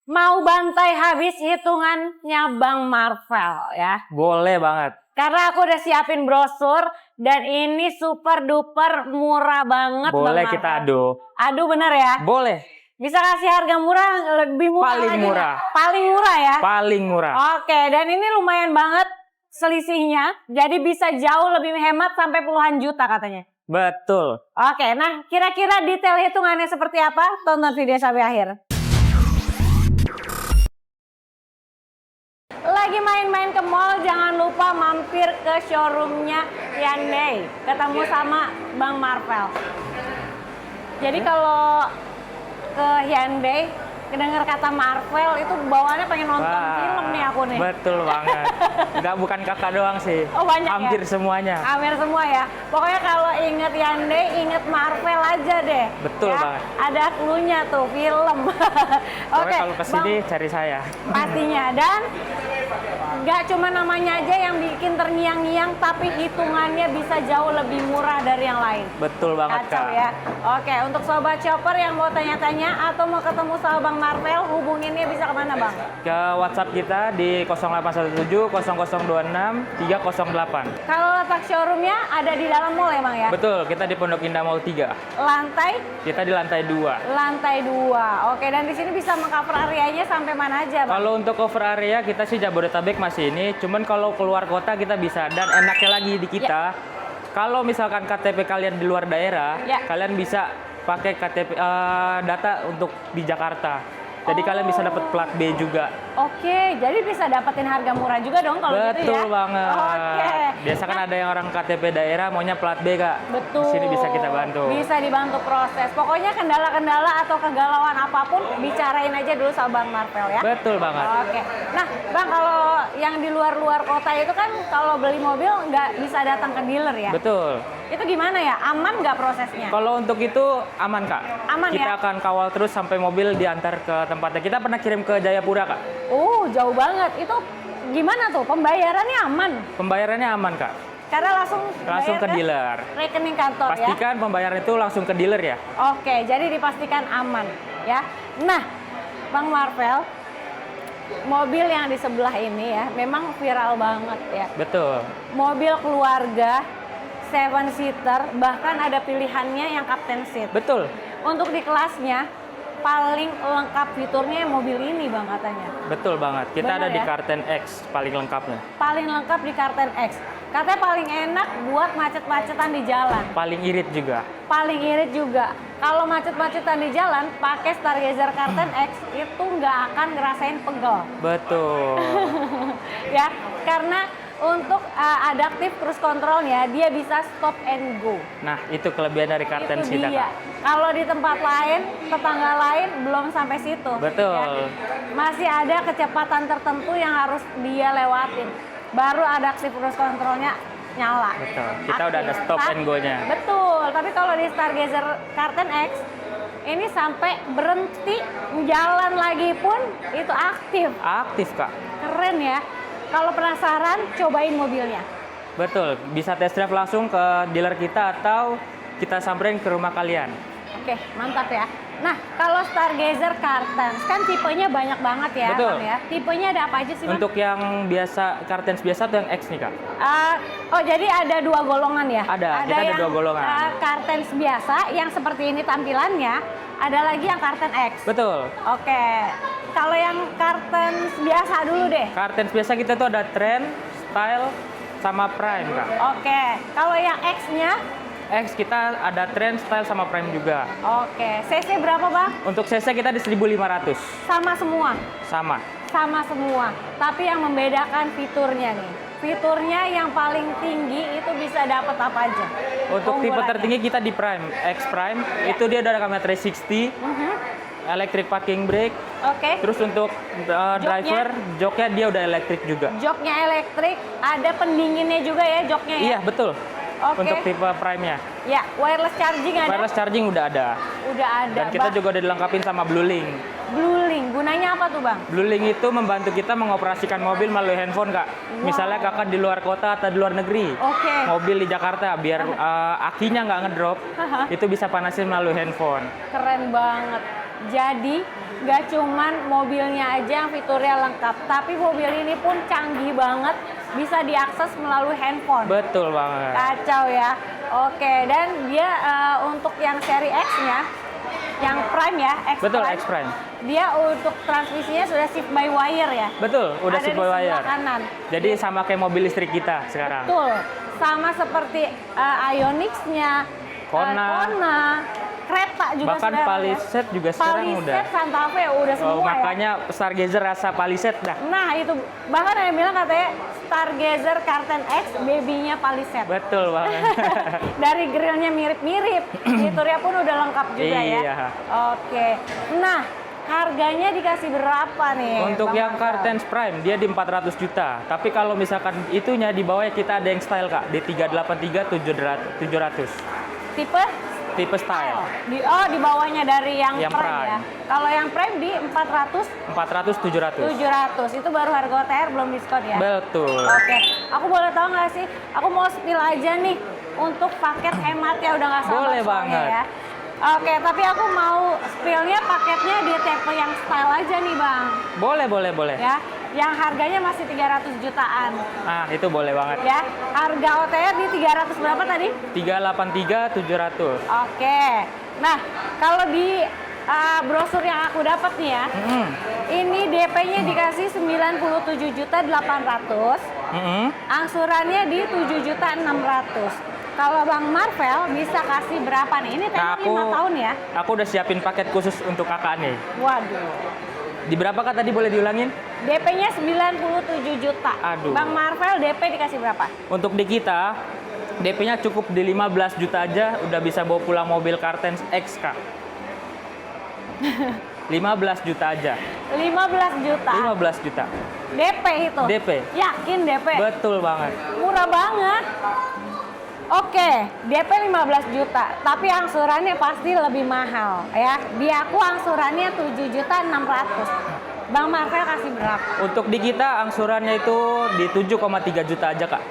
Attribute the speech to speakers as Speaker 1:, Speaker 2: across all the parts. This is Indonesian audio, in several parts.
Speaker 1: Mau bantai habis hitungannya Bang Marvel ya?
Speaker 2: Boleh banget.
Speaker 1: Karena aku udah siapin brosur dan ini super duper murah banget.
Speaker 2: Boleh
Speaker 1: Bang
Speaker 2: kita
Speaker 1: Marvel.
Speaker 2: adu.
Speaker 1: Adu bener ya?
Speaker 2: Boleh.
Speaker 1: Bisa kasih harga murah, lebih murah
Speaker 2: Paling
Speaker 1: lagi
Speaker 2: murah.
Speaker 1: nggak? Paling murah ya?
Speaker 2: Paling murah.
Speaker 1: Oke, dan ini lumayan banget selisihnya. Jadi bisa jauh lebih hemat sampai puluhan juta katanya.
Speaker 2: Betul.
Speaker 1: Oke, nah kira-kira detail hitungannya seperti apa? Tonton video sampai akhir. Lagi main-main ke mall, jangan lupa mampir ke showroomnya Hyundai. Ketemu sama Bang Marvel. Jadi kalau ke Hyundai, kedenger kata Marvel itu bawaannya pengen nonton film nih aku nih.
Speaker 2: Betul banget. Bukan kakak doang sih.
Speaker 1: Oh, banyak
Speaker 2: hampir
Speaker 1: ya?
Speaker 2: Semuanya.
Speaker 1: Hampir semua ya. Pokoknya kalau inget Hyundai, inget Marvel aja deh.
Speaker 2: Betul
Speaker 1: ya?
Speaker 2: banget.
Speaker 1: Ada cluenya tuh, film. Oke,
Speaker 2: Kalau kesini cari saya.
Speaker 1: pastinya. Dan nggak cuma namanya aja yang bikin terngiang-ngiang, tapi hitungannya bisa jauh lebih murah dari yang lain.
Speaker 2: Betul banget,
Speaker 1: Kacau
Speaker 2: Kak.
Speaker 1: ya. Oke, untuk sobat shopper yang mau tanya-tanya atau mau ketemu sama Bang Marvel, hubunginnya bisa kemana Bang?
Speaker 2: Ke WhatsApp kita di 0817 0026 308.
Speaker 1: Kalau letak showroomnya ada di dalam mall ya Bang ya?
Speaker 2: Betul, kita di Pondok Indah Mall 3.
Speaker 1: Lantai?
Speaker 2: Kita di lantai 2.
Speaker 1: Lantai 2. Oke, dan di sini bisa mengcover areanya sampai mana aja Bang?
Speaker 2: Kalau untuk cover area kita sih Jabodetabek masih ini, cuman kalau keluar kota kita bisa. Dan enaknya lagi di kita, kalau misalkan KTP kalian di luar daerah, kalian bisa pakai KTP data untuk di Jakarta. Jadi kalian bisa dapat plat B juga.
Speaker 1: Oke, jadi bisa dapetin harga murah juga dong kalau gitu ya?
Speaker 2: Betul banget.
Speaker 1: Oke.
Speaker 2: Biasa kan ada yang orang KTP daerah maunya plat B, Kak.
Speaker 1: Betul.
Speaker 2: Di sini bisa kita bantu.
Speaker 1: Bisa dibantu proses. Pokoknya kendala-kendala atau kegalauan apapun bicarain aja dulu sama Bang Marvel ya.
Speaker 2: Betul banget.
Speaker 1: Oke. Nah, Bang, kalau yang di luar-luar kota itu kan kalau beli mobil nggak bisa datang ke dealer ya?
Speaker 2: Betul.
Speaker 1: Itu gimana ya? Aman nggak prosesnya?
Speaker 2: Kalau untuk itu aman, Kak.
Speaker 1: Aman
Speaker 2: kita
Speaker 1: ya?
Speaker 2: akan kawal terus sampai mobil diantar ke tempatnya. Kita pernah kirim ke Jayapura, Kak.
Speaker 1: Jauh banget. Itu gimana tuh? Pembayarannya aman?
Speaker 2: Pembayarannya aman, Kak.
Speaker 1: Karena langsung
Speaker 2: ke dealer.
Speaker 1: Rekening kantor ya?
Speaker 2: Pastikan pembayaran itu langsung ke dealer ya.
Speaker 1: Oke, jadi dipastikan aman ya. Nah, Bang Marvel, mobil yang di sebelah ini ya memang viral banget ya.
Speaker 2: Betul.
Speaker 1: Mobil keluarga, 7-seater, bahkan ada pilihannya yang captain seat.
Speaker 2: Betul.
Speaker 1: Untuk di kelasnya paling lengkap fiturnya mobil ini Bang katanya.
Speaker 2: Betul banget. Kita
Speaker 1: Bener
Speaker 2: ada di
Speaker 1: ya?
Speaker 2: Karten X paling lengkapnya.
Speaker 1: Paling lengkap di Karten X. Katanya paling enak buat macet-macetan di jalan.
Speaker 2: Paling irit juga.
Speaker 1: Paling irit juga. Kalau macet-macetan di jalan, pakai Stargazer Karten X itu nggak akan ngerasain pegel.
Speaker 2: Betul.
Speaker 1: Ya, karena untuk adaptif cruise controlnya dia bisa stop and go.
Speaker 2: Nah, itu kelebihan dari Karten
Speaker 1: Itu
Speaker 2: kita,
Speaker 1: dia.
Speaker 2: Kak.
Speaker 1: Kalau di tempat lain, tetangga lain belum sampai situ.
Speaker 2: Betul.
Speaker 1: Ya. Masih ada kecepatan tertentu yang harus dia lewatin. Baru adaptif cruise controlnya nyala.
Speaker 2: Betul. Kita udah ada
Speaker 1: Aktif.
Speaker 2: stop and go-nya.
Speaker 1: Betul. Tapi kalau di Stargazer Karten X ini sampai berhenti jalan lagi pun itu aktif.
Speaker 2: Aktif, Kak.
Speaker 1: Keren ya. Kalau penasaran, cobain mobilnya.
Speaker 2: Betul. Bisa test drive langsung ke dealer kita atau kita samperin ke rumah kalian.
Speaker 1: Oke, mantap ya. Nah, kalau Stargazer Kartens kan tipenya banyak banget ya,
Speaker 2: Betul.
Speaker 1: Bang ya. Tipenya ada apa aja sih, Bang?
Speaker 2: Untuk yang biasa Kartens biasa atau yang X nih, Kak?
Speaker 1: Jadi ada dua golongan ya?
Speaker 2: Ada kita ada
Speaker 1: yang
Speaker 2: dua golongan.
Speaker 1: Kartens biasa yang seperti ini tampilannya, ada lagi yang Karten X.
Speaker 2: Betul.
Speaker 1: Oke. Kalau yang Kartens biasa dulu deh.
Speaker 2: Kartens biasa kita tuh ada Trend, Style, sama Prime, Kak.
Speaker 1: Oke. Kalau yang X-nya?
Speaker 2: X kita ada Trend, Style, sama Prime juga.
Speaker 1: Oke. CC berapa, Bang?
Speaker 2: Untuk CC kita di 1500.
Speaker 1: Sama semua?
Speaker 2: Sama.
Speaker 1: Sama semua. Tapi yang membedakan fiturnya nih. Fiturnya yang paling tinggi itu bisa dapat apa aja?
Speaker 2: Untuk tipe
Speaker 1: Keunggulannya.
Speaker 2: tertinggi kita di Prime, X Prime, itu dia ada kamera 360, electric parking brake.
Speaker 1: Oke.
Speaker 2: Terus untuk driver, joknya dia udah elektrik juga.
Speaker 1: Joknya elektrik, ada pendinginnya juga ya joknya ya?
Speaker 2: Iya, betul.
Speaker 1: Oke.
Speaker 2: Untuk tipe Prime-nya.
Speaker 1: Ya, wireless charging ada?
Speaker 2: Wireless charging udah ada.
Speaker 1: Udah ada.
Speaker 2: Dan kita juga udah dilengkapin sama Blue Link.
Speaker 1: Blue Link, gunanya apa tuh Bang?
Speaker 2: Blue Link itu membantu kita mengoperasikan mobil melalui handphone, Kak. Misalnya kakak di luar kota atau di luar negeri.
Speaker 1: Oke.
Speaker 2: Mobil di Jakarta, biar akinya nggak ngedrop, itu bisa panasin melalui handphone.
Speaker 1: Keren banget. Jadi Gak cuman mobilnya aja yang fiturnya lengkap, tapi mobil ini pun canggih banget, bisa diakses melalui handphone.
Speaker 2: Betul banget.
Speaker 1: Kacau ya. Oke, dan dia untuk yang seri X-nya, yang Prime ya, X
Speaker 2: Betul,
Speaker 1: Prime,
Speaker 2: X Prime.
Speaker 1: dia untuk transmisinya sudah shift by wire ya.
Speaker 2: Betul, udah
Speaker 1: Ada
Speaker 2: shift
Speaker 1: di
Speaker 2: by
Speaker 1: sebelah
Speaker 2: wire.
Speaker 1: kanan.
Speaker 2: Jadi sama kayak mobil listrik kita sekarang.
Speaker 1: Betul, sama seperti Ionix-nya, Kona, kereta juga
Speaker 2: Bahkan
Speaker 1: sudah ada.
Speaker 2: Palisade juga sekarang udah.
Speaker 1: Palisade, Santa Fe udah semua ya.
Speaker 2: Makanya Stargazer rasa Palisade dah.
Speaker 1: Nah itu, bahkan ada yang bilang katanya Stargazer Karten X baby-nya Palisade.
Speaker 2: Betul banget.
Speaker 1: Dari grillnya mirip-mirip, fiturnya pun udah lengkap juga ya.
Speaker 2: Iya.
Speaker 1: Oke, nah harganya dikasih berapa nih?
Speaker 2: Untuk
Speaker 1: Bang
Speaker 2: yang
Speaker 1: Marcel?
Speaker 2: Cartens Prime dia di 400 juta. Tapi kalau misalkan itunya di bawahnya kita ada yang style Kak, di 383 700. Tipe style.
Speaker 1: Di bawahnya dari yang
Speaker 2: Yang
Speaker 1: Prime,
Speaker 2: Prime.
Speaker 1: ya. Kalau yang Prime di 400
Speaker 2: 400 700.
Speaker 1: 700. Itu baru harga OTR belum diskon ya.
Speaker 2: Betul.
Speaker 1: Oke, aku boleh tahu nggak sih? Aku mau spill aja nih untuk paket hemat ya, udah nggak sabar
Speaker 2: Boleh
Speaker 1: soalnya
Speaker 2: banget.
Speaker 1: ya. Oke, tapi aku mau spillnya paketnya di tipe yang style aja nih bang.
Speaker 2: Boleh.
Speaker 1: Ya, yang harganya masih 300 jutaan.
Speaker 2: Nah, itu boleh banget.
Speaker 1: Ya, harga OTR di 300 berapa tadi?
Speaker 2: 383 700.
Speaker 1: Oke, nah kalau di brosur yang aku dapat nih ya, ini DP-nya dikasih 97 juta 800, angsurannya di 7 juta 600. Kalau Bang Marvel bisa kasih berapa nih? Ini tenor 5 tahun ya?
Speaker 2: Aku udah siapin paket khusus untuk kakak nih.
Speaker 1: Waduh.
Speaker 2: Di berapa Kak tadi boleh diulangin?
Speaker 1: DP-nya 97 juta.
Speaker 2: Aduh.
Speaker 1: Bang Marvel DP dikasih berapa?
Speaker 2: Untuk di kita, DP-nya cukup di 15 juta aja udah bisa bawa pulang mobil Cartens X Kak. 15 juta aja.
Speaker 1: 15 juta.
Speaker 2: 15 juta.
Speaker 1: DP itu?
Speaker 2: DP.
Speaker 1: Yakin DP?
Speaker 2: Betul banget.
Speaker 1: Murah banget. Oke, DP 15 juta, tapi angsurannya pasti lebih mahal ya. Di aku angsurannya 7 juta 600. Bang Marvel kasih berapa?
Speaker 2: Untuk di kita angsurannya itu di 7,3 juta aja Kak.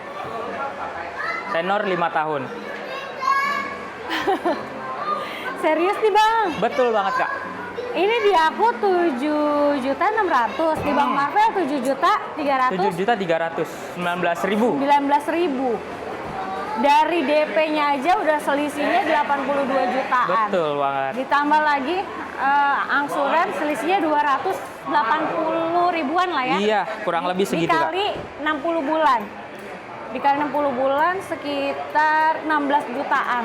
Speaker 2: Tenor 5 tahun.
Speaker 1: Serius nih Bang?
Speaker 2: Betul banget Kak.
Speaker 1: Ini di aku 7 juta 600, di Bang Marvel 7 juta 300.
Speaker 2: 7 juta 300, 19.000.
Speaker 1: 19.000. Dari DP-nya aja udah selisihnya 82 jutaan.
Speaker 2: Betul banget.
Speaker 1: Ditambah lagi angsuran selisihnya 280 ribuan lah ya.
Speaker 2: Iya, kurang lebih segitu Kak.
Speaker 1: Dikali 60 bulan. Dikali 60 bulan sekitar 16 jutaan.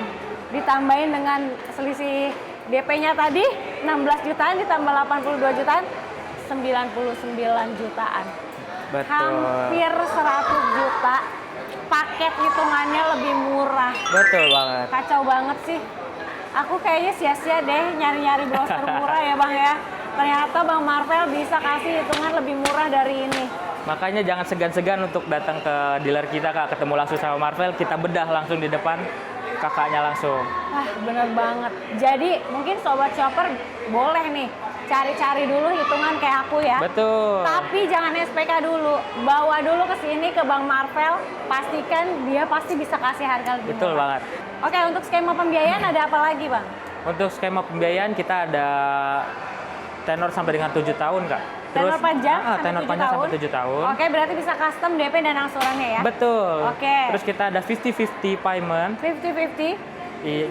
Speaker 1: Ditambahin dengan selisih DP-nya tadi 16 jutaan ditambah 82 jutaan 99 jutaan.
Speaker 2: Betul.
Speaker 1: Hampir 100 juta. Paket hitungannya lebih murah.
Speaker 2: Betul banget.
Speaker 1: Kacau banget sih. Aku kayaknya sia-sia deh nyari-nyari browser murah ya Bang ya. Ternyata Bang Marvel bisa kasih hitungan lebih murah dari ini.
Speaker 2: Makanya jangan segan-segan untuk datang ke dealer kita Kak, ketemu langsung sama Marvel, kita bedah langsung di depan kakaknya langsung.
Speaker 1: Wah bener banget. Jadi mungkin Sobat Shopper boleh nih cari-cari dulu hitungan kayak aku ya.
Speaker 2: Betul.
Speaker 1: Tapi jangan SPK dulu. Bawa dulu ke sini ke Bang Marvel, pastikan dia pasti bisa kasih harga lebih
Speaker 2: Betul
Speaker 1: murah.
Speaker 2: banget.
Speaker 1: Oke, untuk skema pembiayaan ada apa lagi Bang?
Speaker 2: Untuk skema pembiayaan kita ada tenor sampai dengan 7 tahun Kak.
Speaker 1: Tenor panjang sampai
Speaker 2: tenor
Speaker 1: 7
Speaker 2: panjang
Speaker 1: tahun.
Speaker 2: sampai 7 tahun.
Speaker 1: Oke, berarti bisa custom DP dan angsurannya ya?
Speaker 2: Betul.
Speaker 1: Oke.
Speaker 2: Terus kita ada 50-50 payment.
Speaker 1: 50-50.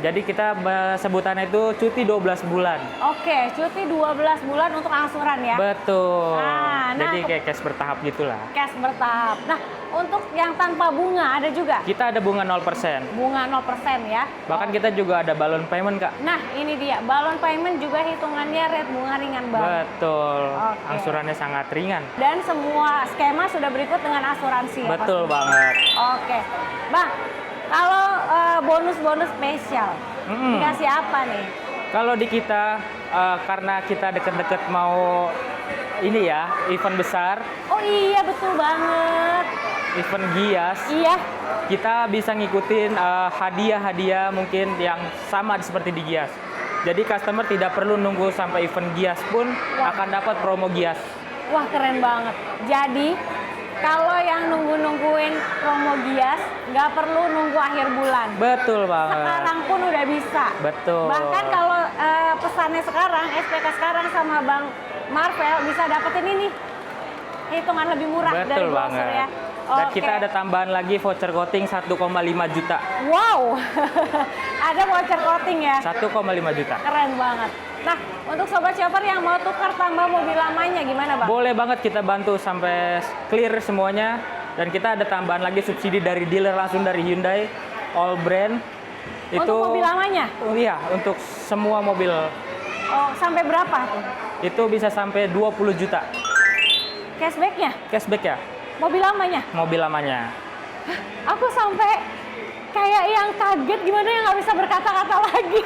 Speaker 2: Jadi kita sebutannya itu cuti 12 bulan.
Speaker 1: Oke, cuti 12 bulan untuk angsuran ya?
Speaker 2: Betul.
Speaker 1: Nah,
Speaker 2: Jadi kayak cash bertahap gitulah.
Speaker 1: Cash bertahap. Nah, untuk yang tanpa bunga ada juga?
Speaker 2: Kita ada bunga 0%.
Speaker 1: Bunga 0% ya?
Speaker 2: Bahkan kita juga ada balon payment Kak.
Speaker 1: Nah, ini dia. Balon payment juga hitungannya rate bunga ringan banget.
Speaker 2: Betul.
Speaker 1: Oke.
Speaker 2: Angsurannya sangat ringan.
Speaker 1: Dan semua skema sudah berikut dengan asuransi ya?
Speaker 2: Betul
Speaker 1: pasti?
Speaker 2: banget.
Speaker 1: Oke. Bang, kalau bonus-bonus spesial, dikasih apa nih?
Speaker 2: Kalau di kita, karena kita deket-deket mau ini ya, event besar,
Speaker 1: Oh iya, betul banget.
Speaker 2: event Gias,
Speaker 1: Iya.
Speaker 2: kita bisa ngikutin hadiah-hadiah mungkin yang sama seperti di Gias. Jadi customer tidak perlu nunggu sampai event Gias pun akan dapat promo Gias.
Speaker 1: Wah, keren banget. Jadi, Kalau yang nungguin promo Gias, nggak perlu nunggu akhir bulan.
Speaker 2: Betul banget.
Speaker 1: Sekarang pun udah bisa.
Speaker 2: Betul.
Speaker 1: Bahkan kalau pesannya sekarang, SPK sekarang sama Bang Marvel bisa dapetin ini hitungan lebih murah
Speaker 2: Betul
Speaker 1: dari browser
Speaker 2: banget.
Speaker 1: ya.
Speaker 2: Dan
Speaker 1: Oke.
Speaker 2: kita ada tambahan lagi voucher coating 1,5 juta.
Speaker 1: Wow, ada voucher coating ya.
Speaker 2: 1,5 juta.
Speaker 1: Keren banget. Nah, untuk sobat shopper yang mau tukar tambah mobil lamanya gimana, Bang?
Speaker 2: Boleh banget, kita bantu sampai clear semuanya. Dan kita ada tambahan lagi subsidi dari dealer langsung dari Hyundai, all brand.
Speaker 1: Untuk mobil lamanya?
Speaker 2: Iya, untuk semua mobil.
Speaker 1: Oh, sampai berapa tuh?
Speaker 2: Itu bisa sampai 20 juta.
Speaker 1: Cashbacknya?
Speaker 2: Cashback ya,
Speaker 1: Mobil lamanya?
Speaker 2: mobil lamanya.
Speaker 1: Aku sampai kayak yang kaget gimana yang nggak bisa berkata-kata lagi.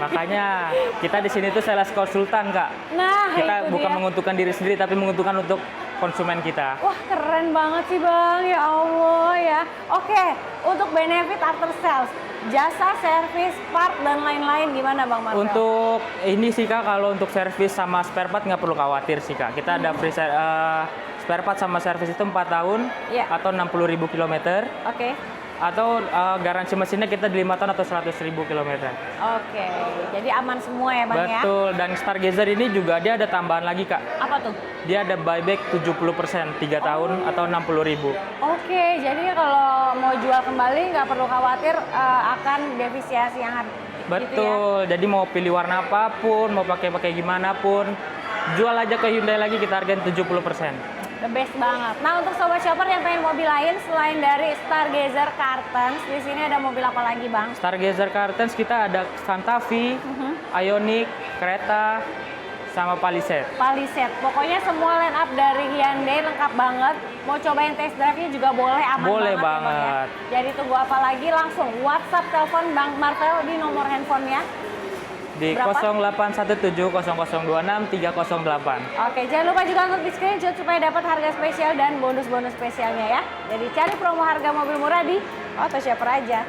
Speaker 2: Makanya kita di sini tuh sales konsultan, Kak.
Speaker 1: Nah,
Speaker 2: Kita
Speaker 1: itu
Speaker 2: bukan
Speaker 1: dia.
Speaker 2: menguntungkan diri sendiri, tapi menguntungkan untuk konsumen kita.
Speaker 1: Wah, keren banget sih, Bang. Ya Allah ya. Oke, untuk benefit after sales, jasa, servis, part, dan lain-lain gimana, Bang Marvel?
Speaker 2: Untuk ini sih, Kak, kalau untuk servis sama spare part nggak perlu khawatir sih, Kak. Kita ada free spare part sama servis itu 4 tahun
Speaker 1: Iya.
Speaker 2: atau 60.000 kilometer.
Speaker 1: Oke.
Speaker 2: Atau garansi mesinnya kita di 5 tahun atau 100.000 kilometer.
Speaker 1: Oke, jadi aman semua ya, Bang ya?
Speaker 2: Betul, dan Stargazer ini juga dia ada tambahan lagi, Kak.
Speaker 1: Apa tuh?
Speaker 2: Dia ada buyback 70%, 3 tahun atau 60.000.
Speaker 1: Oke, jadi kalau mau jual kembali nggak perlu khawatir akan defisiasi yang gitu ya?
Speaker 2: Betul, jadi mau pilih warna apapun, mau pakai gimana pun, jual aja ke Hyundai lagi, kita hargain 70%.
Speaker 1: The best banget. Nah, untuk sobat shopper yang pengen mobil lain selain dari Stargazer Cartons, di sini ada mobil apa lagi, Bang?
Speaker 2: Stargazer Cartons kita ada Santa Fe, Ioniq, Creta, sama Palisade.
Speaker 1: Palisade. Pokoknya semua line up dari Hyundai lengkap banget. Mau cobain test drive-nya juga boleh, aman
Speaker 2: Boleh
Speaker 1: banget. Ya, Bang, ya.
Speaker 2: banget.
Speaker 1: Jadi tunggu apa lagi? Langsung WhatsApp, telepon Bang Marvel di nomor handphonenya.
Speaker 2: Di
Speaker 1: Berapa?
Speaker 2: 0817006308.
Speaker 1: Oke, jangan lupa juga untuk di screenshot supaya dapat harga spesial dan bonus-bonus spesialnya ya. Jadi cari promo harga mobil murah di Auto Shopper aja.